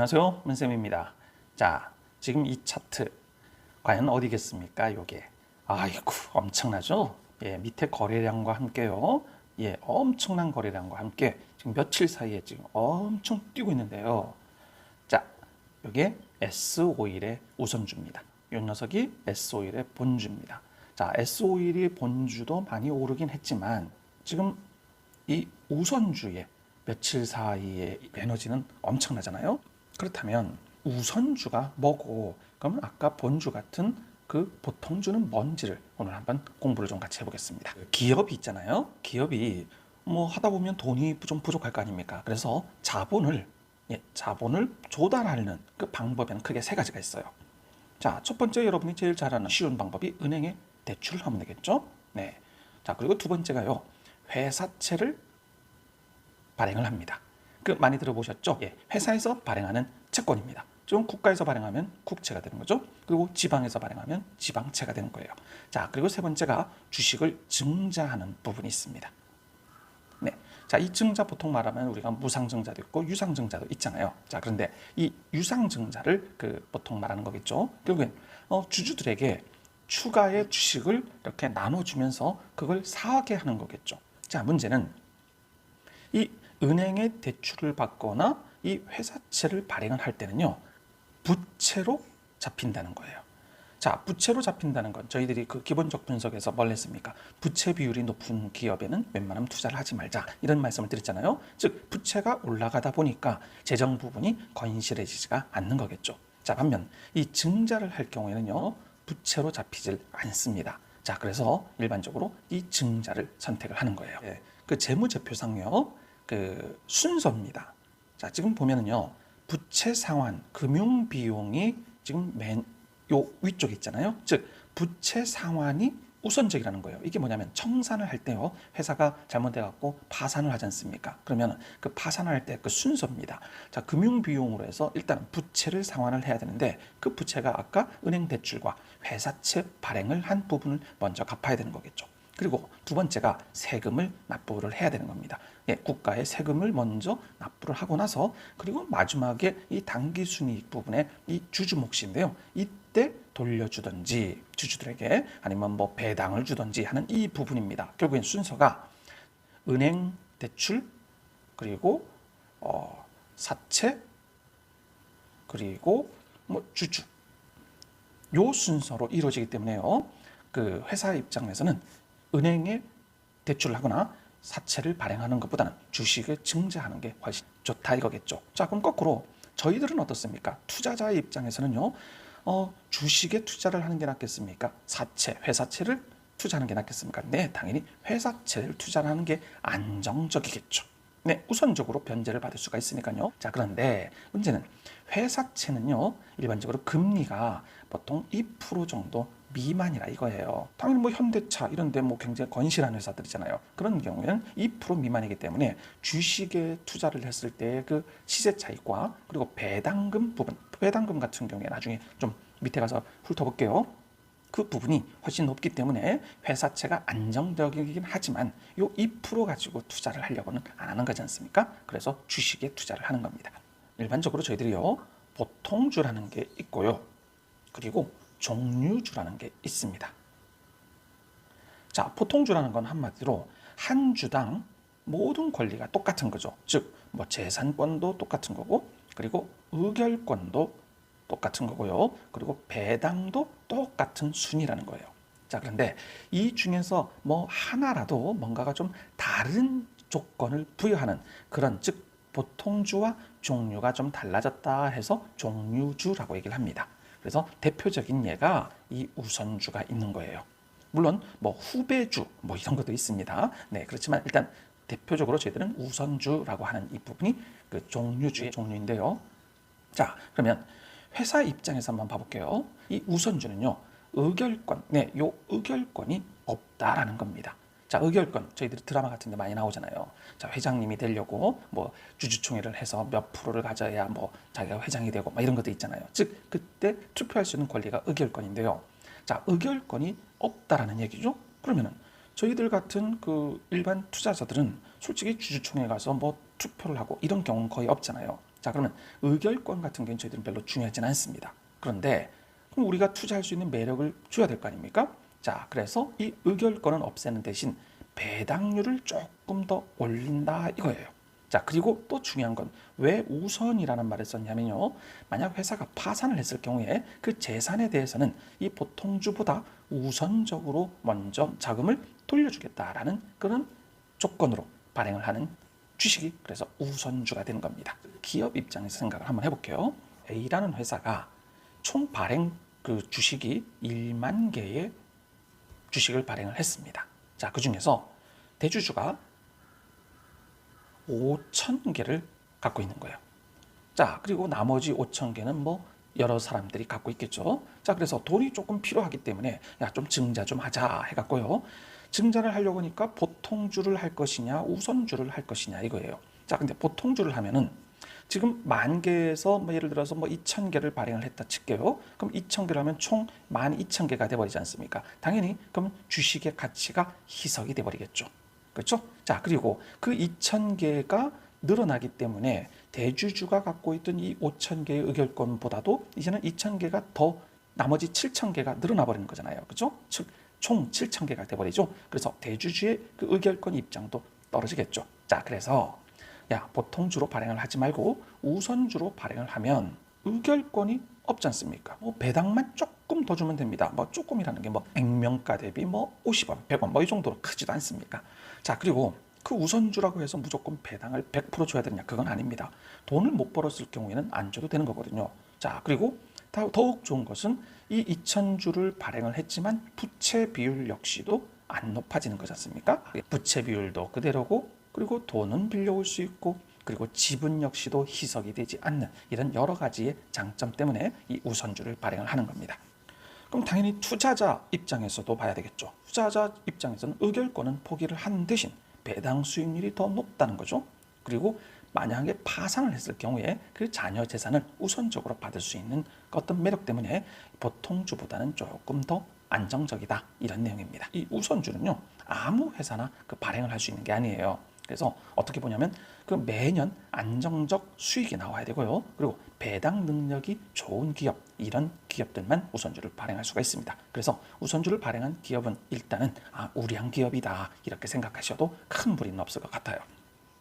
안녕하세요, 문쌤입니다. 자, 지금 이 차트 과연 어디겠습니까? 요게 아이고 엄청나죠? 예, 밑에 거래량과 함께요. 예, 엄청난 거래량과 함께 지금 며칠 사이에 지금 엄청 뛰고 있는데요. 자, 요게 S51의 우선주입니다. 요 녀석이 S51의 본주입니다. 자, S51이 본주도 많이 오르긴 했지만 지금 이 우선주의 며칠 사이의 에너지는 엄청나잖아요. 그렇다면 우선주가 뭐고, 그러면 아까 본주 같은 그 보통주는 뭔지를 오늘 한번 공부를 좀 같이 해보겠습니다. 기업이 있잖아요. 기업이 뭐 하다 보면 돈이 좀 부족할 거 아닙니까? 그래서 자본을 조달하는 그 방법에는 크게 세 가지가 있어요. 자, 첫 번째 여러분이 제일 잘 아는 쉬운 방법이 은행에 대출을 하면 되겠죠. 네. 자, 그리고 두 번째가요. 회사채를 발행을 합니다. 그 많이 들어보셨죠? 예, 회사에서 발행하는 채권입니다. 좀 국가에서 발행하면 국채가 되는 거죠. 그리고 지방에서 발행하면 지방채가 되는 거예요. 자, 그리고 세 번째가 주식을 증자하는 부분이 있습니다. 네. 자, 이 증자 보통 말하면 우리가 무상증자도 있고 유상증자도 있잖아요. 자, 그런데 이 유상증자를 보통 말하는 거겠죠. 결국엔 주주들에게 추가의 주식을 이렇게 나눠주면서 그걸 사게 하는 거겠죠. 자, 문제는 이 은행에 대출을 받거나 이 회사채를 발행을 할 때는요, 부채로 잡힌다는 거예요. 자, 부채로 잡힌다는 건 저희들이 그 기본적 분석에서 뭘 했습니까? 부채 비율이 높은 기업에는 웬만하면 투자를 하지 말자, 이런 말씀을 드렸잖아요. 즉 부채가 올라가다 보니까 재정 부분이 건실해지지가 않는 거겠죠. 자, 반면 이 증자를 할 경우에는요, 부채로 잡히질 않습니다. 자, 그래서 일반적으로 이 증자를 선택을 하는 거예요. 그 재무제표상요, 그 순서입니다. 자, 지금 보면은요, 부채 상환, 금융 비용이 지금 요 위쪽에 있잖아요. 즉 부채 상환이 우선적이라는 거예요. 이게 뭐냐면 청산을 할 때요, 회사가 잘못돼갖고 파산을 하지 않습니까? 그러면 그 파산을 할 때 그 순서입니다. 자, 금융 비용으로 해서 일단 부채를 상환을 해야 되는데 그 부채가 아까 은행 대출과 회사채 발행을 한 부분을 먼저 갚아야 되는 거겠죠. 그리고 두 번째가 세금을 납부를 해야 되는 겁니다. 예, 국가에 세금을 먼저 납부를 하고 나서 그리고 마지막에 이 당기순이익 부분에 이 주주 몫인데요. 이때 돌려주든지 주주들에게 아니면 뭐 배당을 주든지 하는 이 부분입니다. 결국엔 순서가 은행 대출, 그리고 사채, 그리고 뭐 주주, 요 순서로 이루어지기 때문에요. 그 회사 입장에서는 은행에 대출을 하거나 사채를 발행하는 것보다는 주식을 증자하는 게 훨씬 좋다 이거겠죠. 자, 그럼 거꾸로 저희들은 어떻습니까? 투자자의 입장에서는요, 주식에 투자를 하는 게 낫겠습니까? 사채, 회사채를 투자하는 게 낫겠습니까? 네, 당연히 회사채를 투자하는 게 안정적이겠죠. 네, 우선적으로 변제를 받을 수가 있으니까요. 자, 그런데 문제는 회사채는요, 일반적으로 금리가 보통 2% 정도 미만이라 이거예요. 당연히 뭐 현대차 이런 데 뭐 굉장히 건실한 회사들이잖아요. 그런 경우에는 2% 미만이기 때문에 주식에 투자를 했을 때 그 시세 차익과 그리고 배당금 부분, 배당금 같은 경우에 나중에 좀 밑에 가서 훑어볼게요. 그 부분이 훨씬 높기 때문에 회사채가 안정적이긴 하지만 요 2% 가지고 투자를 하려고는 안 하는 거지 않습니까? 그래서 주식에 투자를 하는 겁니다. 일반적으로 저희들이요, 보통주라는 게 있고요, 그리고 종류주라는 게 있습니다. 자, 보통주라는 건 한마디로 한 주당 모든 권리가 똑같은 거죠. 즉, 뭐 재산권도 똑같은 거고, 그리고 의결권도 똑같은 거고요. 그리고 배당도 똑같은 순이라는 거예요. 자, 그런데 이 중에서 뭐 하나라도 뭔가가 좀 다른 조건을 부여하는 그런, 즉 보통주와 종류가 좀 달라졌다 해서 종류주라고 얘기를 합니다. 그래서 대표적인 예가 이 우선주가 있는 거예요. 물론 뭐 후배주 뭐 이런 것도 있습니다. 네, 그렇지만 일단 대표적으로 저희들은 우선주라고 하는 이 부분이 그 종류주의 종류인데요. 자, 그러면 회사 입장에서 한번 봐볼게요. 이 우선주는요, 의결권, 네, 요 의결권이 없다라는 겁니다. 자, 의결권, 저희들이 드라마 같은 데 많이 나오잖아요. 자, 회장님이 되려고 뭐 주주총회를 해서 몇 프로를 가져야 뭐 자기가 회장이 되고 막 이런 것도 있잖아요. 즉, 그때 투표할 수 있는 권리가 의결권인데요. 자, 의결권이 없다라는 얘기죠. 그러면은 저희들 같은 그 일반 투자자들은 솔직히 주주총회 가서 뭐 투표를 하고 이런 경우는 거의 없잖아요. 자, 그러면 의결권 같은 경우는 저희들은 별로 중요하지는 않습니다. 그런데 그럼 우리가 투자할 수 있는 매력을 줘야 될 거 아닙니까? 자, 그래서 이 의결권은 없애는 대신 배당률을 조금 더 올린다 이거예요. 자, 그리고 또 중요한 건 왜 우선이라는 말을 썼냐면요. 만약 회사가 파산을 했을 경우에 그 재산에 대해서는 이 보통주보다 우선적으로 먼저 자금을 돌려주겠다라는 그런 조건으로 발행을 하는 주식이 그래서 우선주가 되는 겁니다. 기업 입장에서 생각을 한번 해볼게요. A라는 회사가 총 발행 그 주식이 1만 개의 주식을 발행을 했습니다. 자, 그 중에서 대주주가 5천 개를 갖고 있는 거예요. 자, 그리고 나머지 5천 개는 뭐 여러 사람들이 갖고 있겠죠. 자, 그래서 돈이 조금 필요하기 때문에 야, 좀 증자 좀 하자 해갖고요. 증자를 하려고 하니까 보통주를 할 것이냐 우선주를 할 것이냐 이거예요. 자, 근데 보통주를 하면은 지금 10,000개에서 뭐 예를 들어서 뭐 2,000개를 발행을 했다 칠게요. 그럼 2,000개를 하면 총 12,000개가 돼버리지 않습니까? 당연히 그럼 주식의 가치가 희석이 돼버리겠죠. 그렇죠? 자, 그리고 그 2,000개가 늘어나기 때문에 대주주가 갖고 있던 이 5,000개의 의결권보다도 이제는 2,000개가 더 나머지 7,000개가 늘어나 버리는 거잖아요. 그렇죠? 즉 총 7,000개가 돼버리죠. 그래서 대주주의 그 의결권 입장도 떨어지겠죠. 자, 그래서 야, 보통주로 발행을 하지 말고 우선주로 발행을 하면 의결권이 없지 않습니까? 뭐 배당만 조금 더 주면 됩니다. 뭐 조금이라는 게 뭐 액면가 대비 뭐 50원, 100원 뭐 이 정도로 크지도 않습니까? 자, 그리고 그 우선주라고 해서 무조건 배당을 100% 줘야 되느냐? 그건 아닙니다. 돈을 못 벌었을 경우에는 안 줘도 되는 거거든요. 자, 그리고 더욱 좋은 것은 이 2,000주를 발행을 했지만 부채 비율 역시도 안 높아지는 거지 않습니까? 부채 비율도 그대로고 그리고 돈은 빌려올 수 있고 그리고 지분 역시도 희석이 되지 않는 이런 여러 가지의 장점 때문에 이 우선주를 발행을 하는 겁니다. 그럼 당연히 투자자 입장에서도 봐야 되겠죠. 투자자 입장에서는 의결권은 포기를 한 대신 배당 수익률이 더 높다는 거죠. 그리고 만약에 파산을 했을 경우에 그 자녀 재산을 우선적으로 받을 수 있는 어떤 매력 때문에 보통주보다는 조금 더 안정적이다 이런 내용입니다. 이 우선주는요 아무 회사나 그 발행을 할 수 있는 게 아니에요. 그래서 어떻게 보냐면 그 매년 안정적 수익이 나와야 되고요. 그리고 배당 능력이 좋은 기업 이런 기업들만 우선주를 발행할 수가 있습니다. 그래서 우선주를 발행한 기업은 일단은 우량한 기업이다 이렇게 생각하셔도 큰 무리는 없을 것 같아요.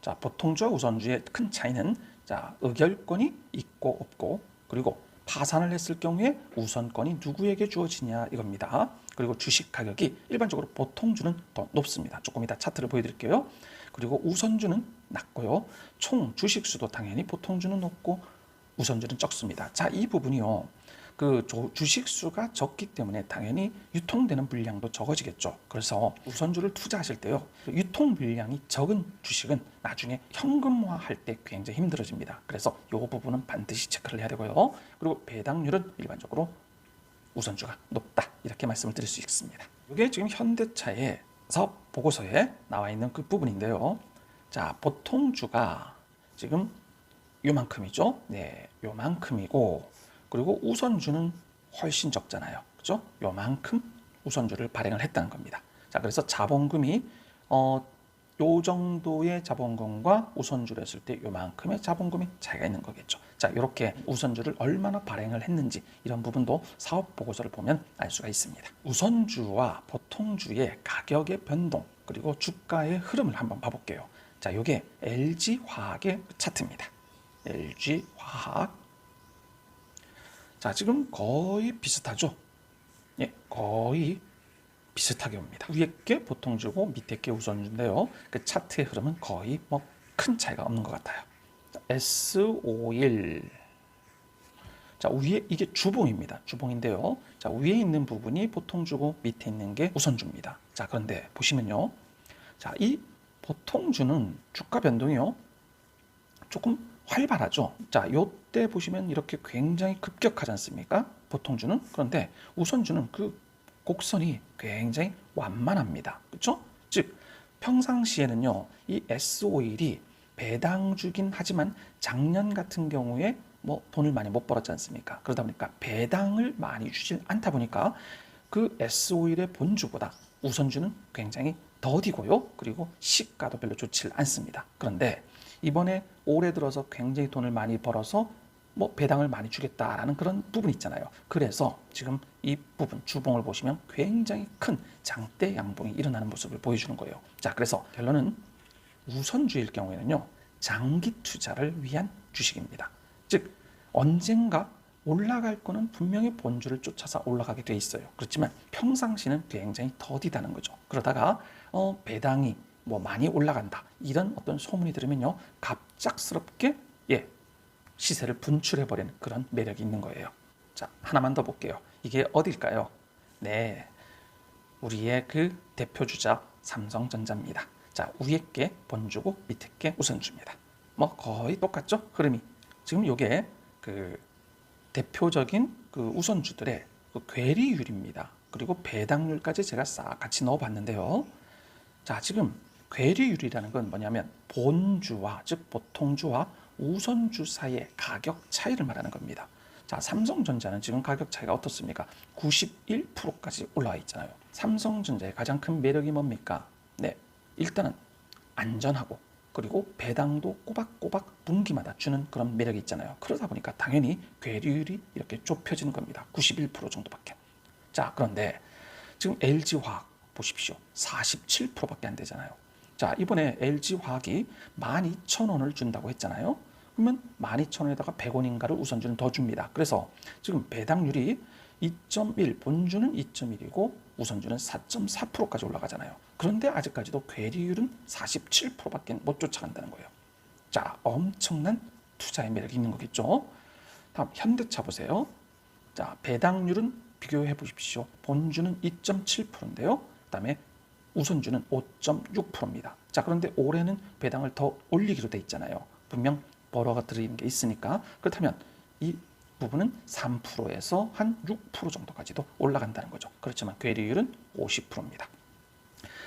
자, 보통주와 우선주의 큰 차이는 자, 의결권이 있고 없고 그리고 파산을 했을 경우에 우선권이 누구에게 주어지냐 이겁니다. 그리고 주식 가격이 일반적으로 보통주는 더 높습니다. 조금 이따 차트를 보여드릴게요. 그리고 우선주는 낮고요. 총 주식수도 당연히 보통주는 높고 우선주는 적습니다. 자, 이 부분이요. 그 주식수가 적기 때문에 당연히 유통되는 물량도 적어지겠죠. 그래서 우선주를 투자하실 때요. 유통 물량이 적은 주식은 나중에 현금화할 때 굉장히 힘들어집니다. 그래서 이 부분은 반드시 체크를 해야 되고요. 그리고 배당률은 일반적으로 우선주가 높다. 이렇게 말씀을 드릴 수 있습니다. 이게 지금 현대차의 사업 보고서에 나와 있는 그 부분인데요. 자, 보통주가 지금 요만큼이죠. 네, 요만큼이고 그리고 우선주는 훨씬 적잖아요. 그죠? 요만큼 우선주를 발행을 했다는 겁니다. 자, 그래서 자본금이 요 정도의 자본금과 우선주를 했을 때 요만큼의 자본금이 차이가 있는 거겠죠. 자, 이렇게 우선주를 얼마나 발행을 했는지 이런 부분도 사업 보고서를 보면 알 수가 있습니다. 우선주와 보통주의 가격의 변동 그리고 주가의 흐름을 한번 봐볼게요. 자, 이게 LG화학의 차트입니다. LG화학. 자, 지금 거의 비슷하죠? 예, 거의 비슷하게 옵니다. 위에 게 보통주고 밑에 게 우선주인데요. 그 차트의 흐름은 거의 뭐 큰 차이가 없는 것 같아요. 자, S51. 자, 위에 이게 주봉입니다. 주봉인데요. 자, 위에 있는 부분이 보통주고 밑에 있는 게 우선주입니다. 자, 그런데 보시면요. 자, 이 보통주는 주가 변동이요. 조금 활발하죠. 자, 요때 보시면 이렇게 굉장히 급격하지 않습니까? 보통주는. 그런데 우선주는 그 곡선이 굉장히 완만합니다. 그렇죠? 즉 평상시에는요. 이 S51이 배당주긴 하지만 작년 같은 경우에 뭐 돈을 많이 못 벌었지 않습니까? 그러다 보니까 배당을 많이 주질 않다 보니까 그 S51의 본주보다 우선주는 굉장히 더디고요. 그리고 시가도 별로 좋지 않습니다. 그런데 이번에 올해 들어서 굉장히 돈을 많이 벌어서 뭐 배당을 많이 주겠다라는 그런 부분이 있잖아요. 그래서 지금 이 부분 주봉을 보시면 굉장히 큰 장대 양봉이 일어나는 모습을 보여주는 거예요. 자, 그래서 결론은 우선주일 경우에는요, 장기 투자를 위한 주식입니다. 즉 언젠가 올라갈 거는 분명히 본주를 쫓아서 올라가게 돼 있어요. 그렇지만 평상시는 굉장히 더디다는 거죠. 그러다가 배당이 뭐 많이 올라간다 이런 어떤 소문이 들으면요, 갑작스럽게 시세를 분출해버리는 그런 매력이 있는 거예요. 자, 하나만 더 볼게요. 이게 어딜까요? 네, 우리의 그 대표주자 삼성전자입니다. 자, 위에 게 본주고 밑에 게 우선주입니다. 뭐 거의 똑같죠? 흐름이. 지금 요게 그 대표적인 그 우선주들의 그 괴리율입니다. 그리고 배당률까지 제가 싹 같이 넣어봤는데요. 자, 지금 괴리율이라는 건 뭐냐면 본주와, 즉 보통주와 우선주 사이의 가격 차이를 말하는 겁니다. 자, 삼성전자는 지금 가격 차이가 어떻습니까? 91%까지 올라와 있잖아요. 삼성전자의 가장 큰 매력이 뭡니까? 네, 일단은 안전하고 그리고 배당도 꼬박꼬박 분기마다 주는 그런 매력이 있잖아요. 그러다 보니까 당연히 괴리율이 이렇게 좁혀지는 겁니다. 91% 정도밖에. 자, 그런데 지금 LG화학 보십시오. 47%밖에 안 되잖아요. 자, 이번에 LG화학이 12,000원을 준다고 했잖아요. 그러면 12,000원에다가 100원인가를 우선주는 더 줍니다. 그래서 지금 배당률이 2.1, 본주는 2.1이고 우선주는 4.4%까지 올라가잖아요. 그런데 아직까지도 괴리율은 47%밖에 못 쫓아간다는 거예요. 자, 엄청난 투자의 매력이 있는 거겠죠. 다음 현대차 보세요. 자, 배당률은 비교해 보십시오. 본주는 2.7%인데요. 그다음에 우선주는 5.6%입니다. 자, 그런데 올해는 배당을 더 올리기로 돼 있잖아요. 분명 벌어가 들어있는 게 있으니까. 그렇다면 이 부분은 3%에서 한 6% 정도까지도 올라간다는 거죠. 그렇지만 괴리율은 50%입니다.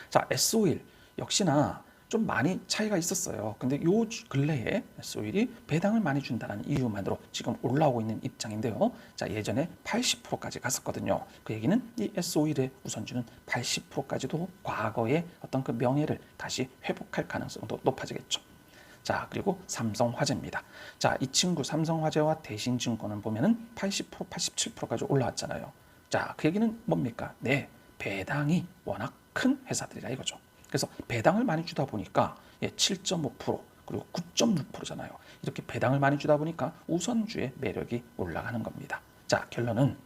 자, S-오일 역시나 좀 많이 차이가 있었어요. 근데 요 근래에 S-오일이 배당을 많이 준다는 이유만으로 지금 올라오고 있는 입장인데요. 자, 예전에 80%까지 갔었거든요. 그 얘기는 이 S-오일의 우선주는 80%까지도 과거의 어떤 그 명예를 다시 회복할 가능성도 높아지겠죠. 자, 그리고 삼성화재입니다. 자, 이 친구 삼성화재와 대신증권을 보면은 80%, 87%까지 올라왔잖아요. 자, 그 얘기는 뭡니까? 네, 배당이 워낙 큰 회사들이라 이거죠. 그래서 배당을 많이 주다 보니까 7.5% 그리고 9.6%잖아요. 이렇게 배당을 많이 주다 보니까 우선주의 매력이 올라가는 겁니다. 자, 결론은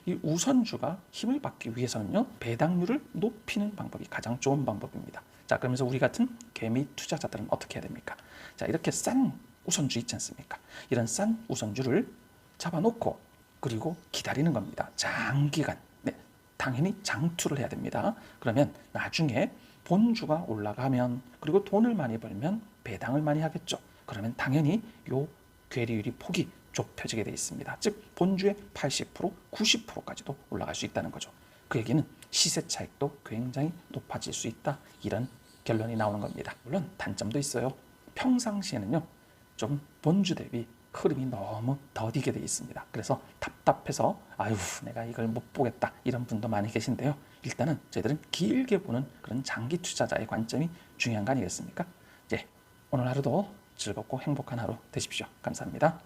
이 우선주가 힘을 받기 위해서는요, 배당률을 높이는 방법이 가장 좋은 방법입니다. 자, 그러면서 우리 같은 개미 투자자들은 어떻게 해야 됩니까? 자, 이렇게 싼 우선주 있지 않습니까? 이런 싼 우선주를 잡아놓고 그리고 기다리는 겁니다. 장기간. 네, 당연히 장투를 해야 됩니다. 그러면 나중에 본주가 올라가면 그리고 돈을 많이 벌면 배당을 많이 하겠죠. 그러면 당연히 요 괴리율이 폭이 좁혀지게 되어 있습니다. 즉 본주의 80%, 90%까지도 올라갈 수 있다는 거죠. 그 얘기는 시세 차익도 굉장히 높아질 수 있다. 이런 결론이 나오는 겁니다. 물론 단점도 있어요. 평상시에는요, 좀 본주 대비 흐름이 너무 더디게 되어 있습니다. 그래서 답답해서 아유, 내가 이걸 못 보겠다 이런 분도 많이 계신데요. 일단은 저희들은 길게 보는 그런 장기 투자자의 관점이 중요한 거 아니겠습니까? 오늘 하루도 즐겁고 행복한 하루 되십시오. 감사합니다.